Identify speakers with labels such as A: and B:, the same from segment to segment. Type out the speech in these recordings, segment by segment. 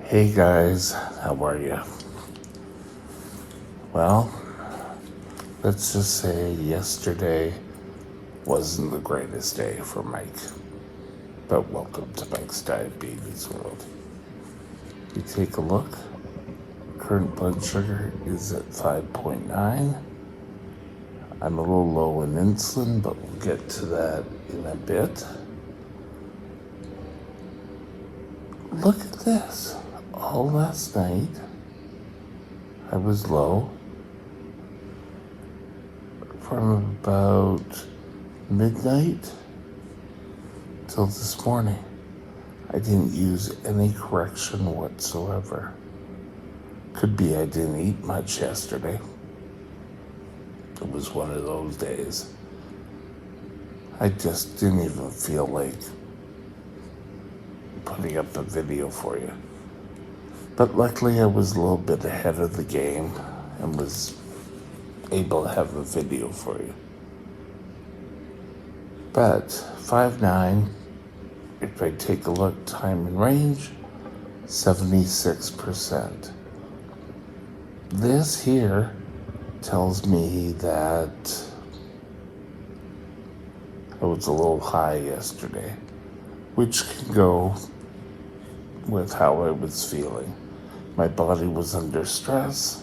A: Hey guys, how are you? Well, let's just say yesterday wasn't the greatest day for Mike. But welcome to Mike's Diabetes World. You take a look, current blood sugar is at 5.9. I'm a little low in insulin, but we'll get to that in a bit. Look at this. All last night, I was low from about midnight till this morning. I didn't use any correction whatsoever. Could be I didn't eat much yesterday. It was one of those days. I just didn't even feel like putting up a video for you. But luckily I was a little bit ahead of the game and was able to have a video for you. But 5'9", if I take a look, time in range, 76%. This here tells me that I was a little high yesterday, which can go with how I was feeling. My body was under stress,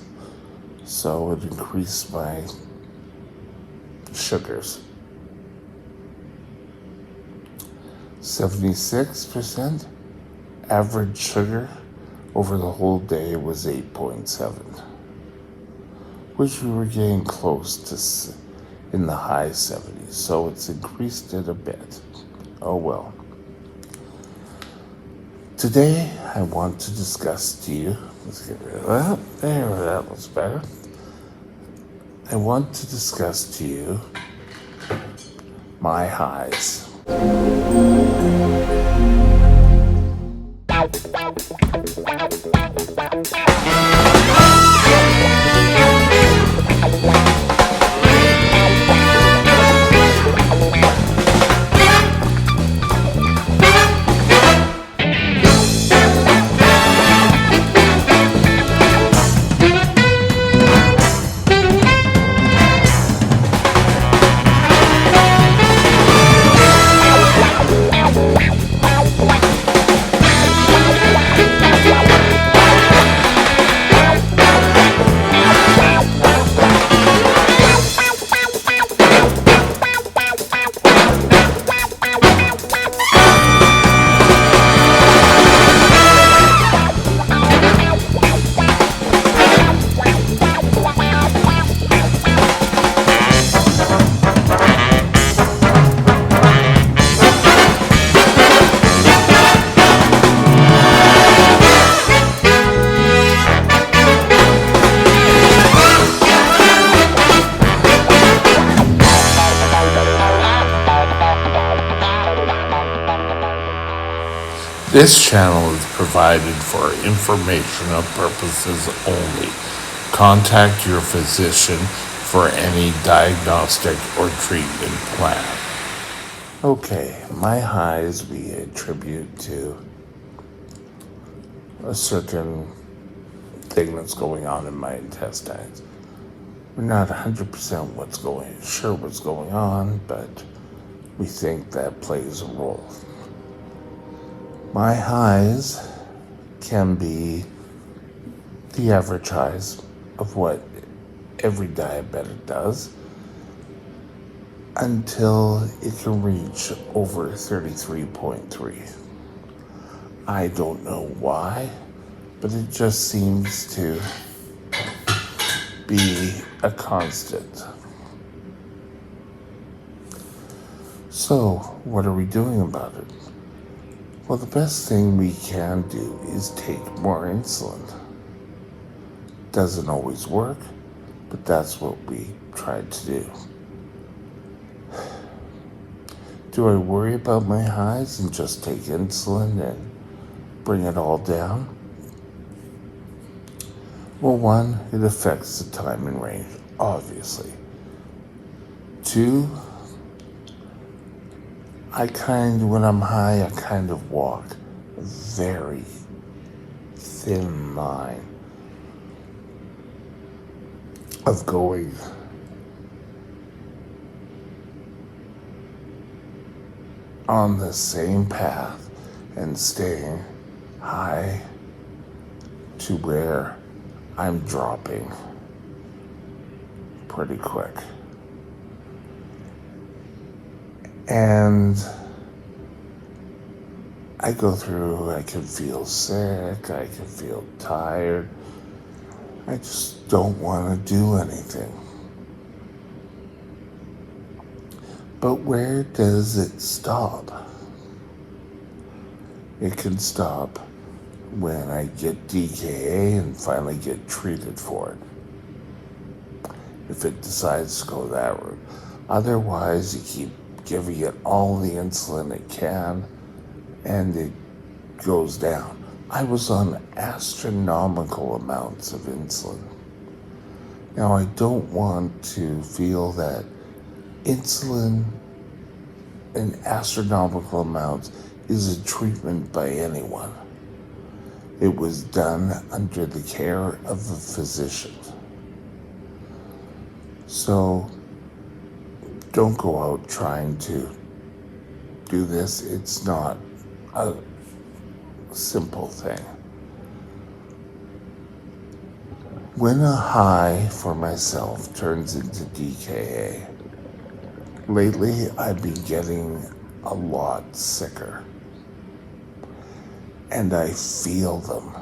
A: so it increased my sugars. 76%. Average sugar over the whole day was 8.7, which we were getting close to in the high 70s, so it's increased it a bit. Oh well. Today, I want to discuss to you, let's get rid of that, there, that looks better. I want to discuss to you my highs. This channel is provided for informational purposes only. Contact your physician for any diagnostic or treatment plan. Okay, my highs we attribute to a certain thing that's going on in my intestines. We're not 100% sure what's going on, but we think that plays a role. My highs can be the average highs of what every diabetic does until it can reach over 33.3. I don't know why, but it just seems to be a constant. So, what are we doing about it? Well, the best thing we can do is take more insulin. Doesn't always work, but that's what we tried to do. Do I worry about my highs and just take insulin and bring it all down? Well, one, it affects the time and range, obviously. Two, when I'm high, I kind of walk very thin line of going on the same path and staying high to where I'm dropping pretty quick. And I go through, I can feel sick, I can feel tired. I just don't want to do anything. But where does it stop? It can stop when I get DKA and finally get treated for it. If it decides to go that route. Otherwise, you keep giving it all the insulin it can and it goes down. I was on astronomical amounts of insulin. Now, I don't want to feel that insulin in astronomical amounts is a treatment by anyone. It was done under the care of a physician. So don't go out trying to do this. It's not a simple thing. When a high for myself turns into DKA, lately I've been getting a lot sicker. And I feel them.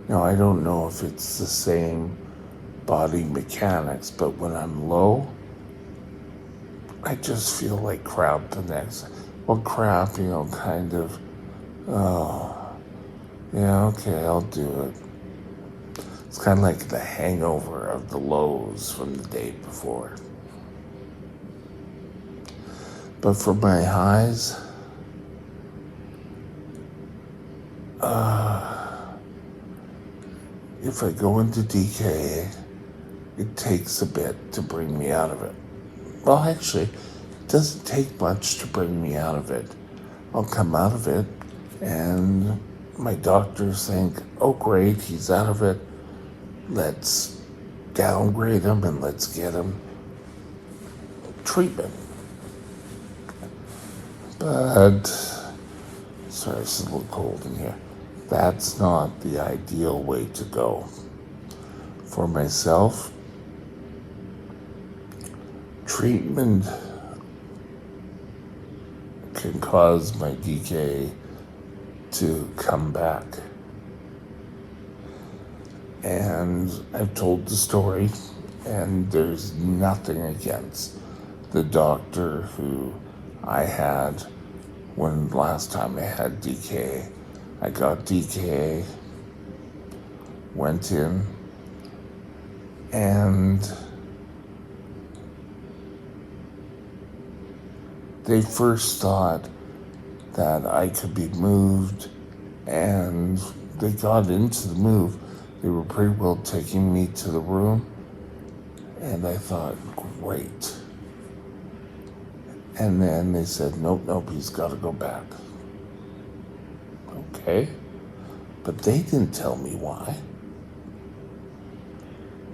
A: Now, I don't know if it's the same body mechanics, but when I'm low, I just feel like crap the next. Well, crap, kind of, oh, yeah, okay, I'll do it. It's kind of like the hangover of the lows from the day before. But for my highs, if I go into DKA, it takes a bit to bring me out of it. Well, actually, it doesn't take much to bring me out of it. I'll come out of it, and my doctors think, oh, great, he's out of it. Let's downgrade him and let's get him treatment. But, sorry, it's a little cold in here. That's not the ideal way to go. For myself, treatment can cause my DK to come back. And I've told the story, and there's nothing against the doctor who I had when last time I had DKA. I got DKA, went in, and they first thought that I could be moved, and they got into the move. They were pretty well taking me to the room, and I thought, great. And then they said, nope, he's got to go back. Okay, but they didn't tell me why.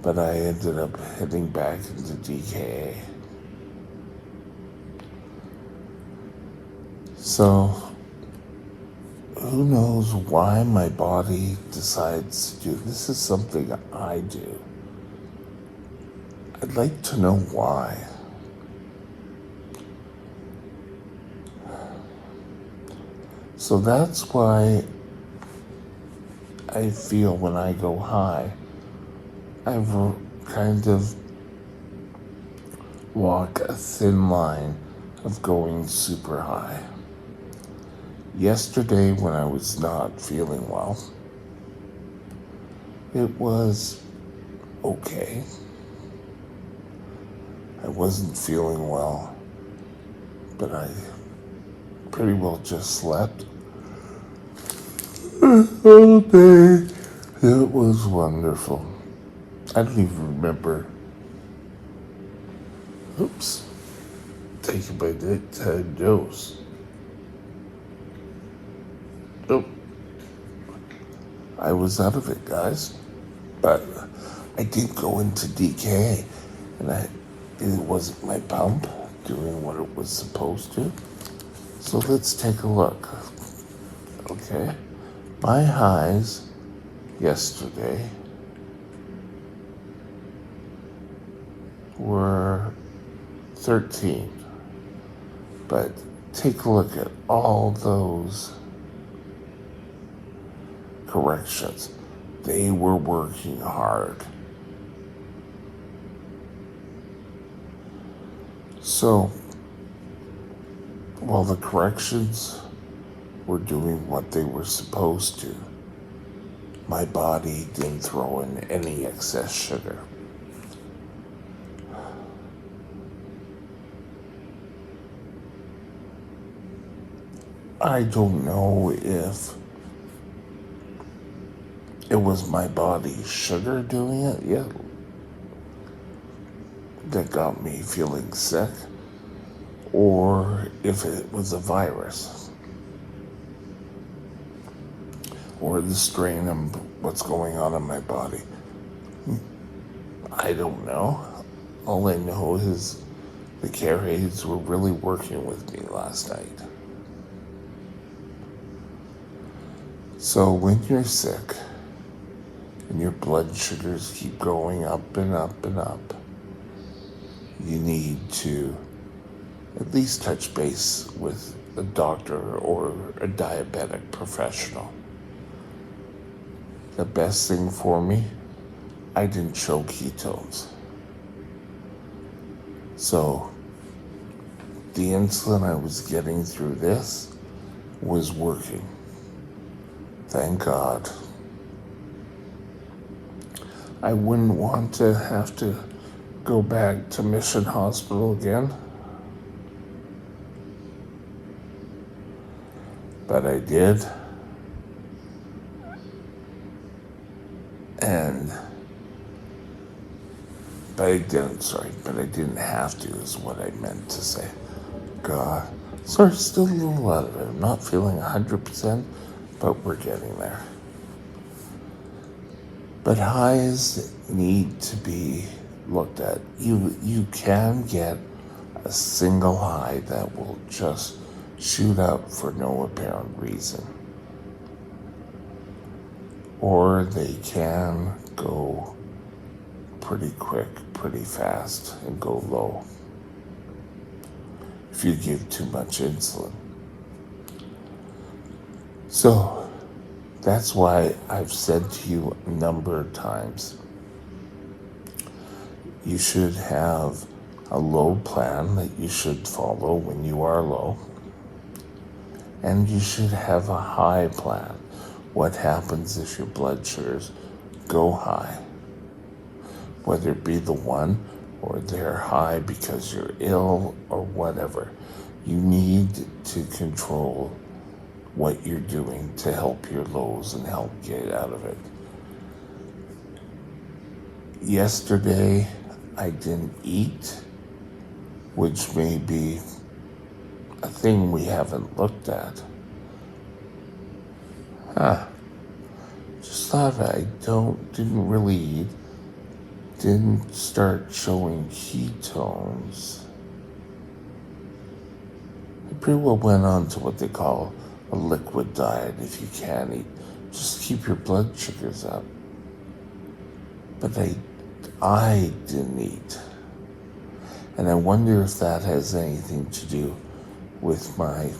A: But I ended up heading back into DKA. So, who knows why my body decides to do this? Is something I do. I'd like to know why. So that's why I feel when I go high, I kind of walk a thin line of going super high. Yesterday, when I was not feeling well, it was okay. I wasn't feeling well, but I pretty well just slept all day. It was wonderful. I don't even remember. Oops. Taking my daytime dose. Oh. I was out of it, guys. But I did go into DKA, and it wasn't my pump doing what it was supposed to. So let's take a look. Okay. My highs yesterday were 13. But take a look at all those corrections. They were working hard. So, while the corrections were doing what they were supposed to, my body didn't throw in any excess sugar. I don't know if it was my body's sugar doing it yet that got me feeling sick, or if it was a virus, or the strain of what's going on in my body. I don't know. All I know is the care aides were really working with me last night. So when you're sick and your blood sugars keep going up and up and up, you need to at least touch base with a doctor or a diabetic professional. The best thing for me, I didn't show ketones. So the insulin I was getting through this was working. Thank God. I wouldn't want to have to go back to Mission Hospital again, but I did. But I didn't have to, is what I meant to say. God. Sorry, still a little out of it. I'm not feeling 100%, but we're getting there. But highs need to be looked at. You can get a single high that will just shoot up for no apparent reason. Or they can go pretty quick, pretty fast, and go low if you give too much insulin. So that's why I've said to you a number of times, you should have a low plan that you should follow when you are low, and you should have a high plan. What happens if your blood sugars go high? Whether it be the one or they're high because you're ill or whatever, you need to control what you're doing to help your lows and help get out of it. Yesterday, I didn't eat, which may be a thing we haven't looked at. Just thought I didn't really eat, didn't start showing ketones. I pretty well went on to what they call a liquid diet if you can't eat. Just keep your blood sugars up. But I didn't eat. And I wonder if that has anything to do with my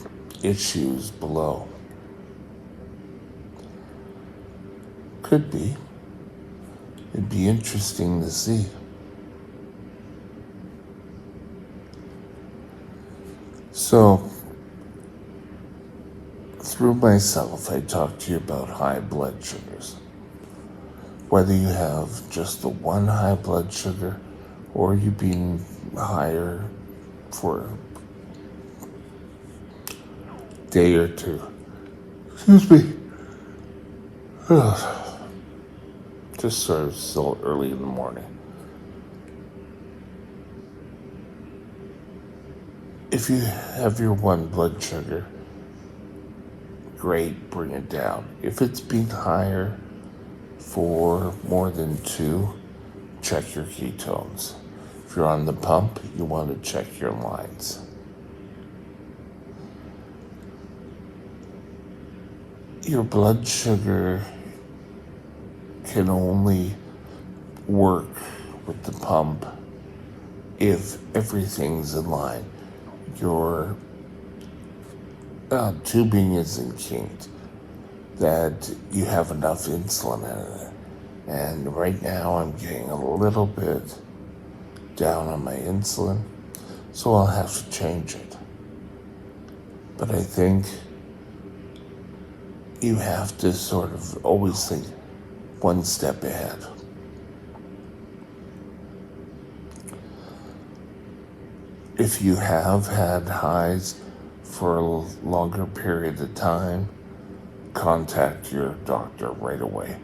A: issues below. Could be. It'd be interesting to see. So, through myself, I talked to you about high blood sugars. Whether you have just the one high blood sugar or you being higher for a day or two. Excuse me. Just sort of so early in the morning. If you have your one blood sugar, great, bring it down. If it's been higher for more than 2, check your ketones. If you're on the pump, you want to check your lines. Your blood sugar can only work with the pump if everything's in line. Your tubing isn't kinked, that you have enough insulin in it. And right now I'm getting a little bit down on my insulin, so I'll have to change it. But I think you have to sort of always think one step ahead. If you have had highs for a longer period of time, contact your doctor right away.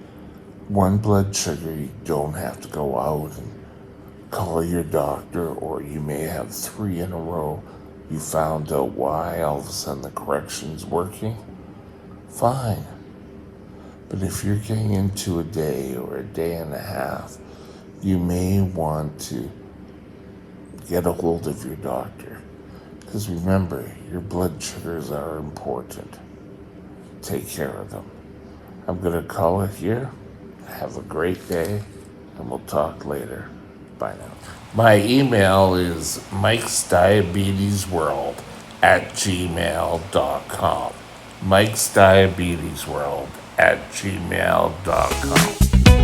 A: One blood sugar, you don't have to go out and call your doctor, or you may have 3 in a row. You found out why all of a sudden the correction's working. Fine. But if you're getting into a day or a day and a half, you may want to get a hold of your doctor. Because remember, your blood sugars are important. Take care of them. I'm going to call it here. Have a great day, and we'll talk later. Bye now. My email is mikesdiabetesworld@gmail.com. mikesdiabetesworld@gmail.com.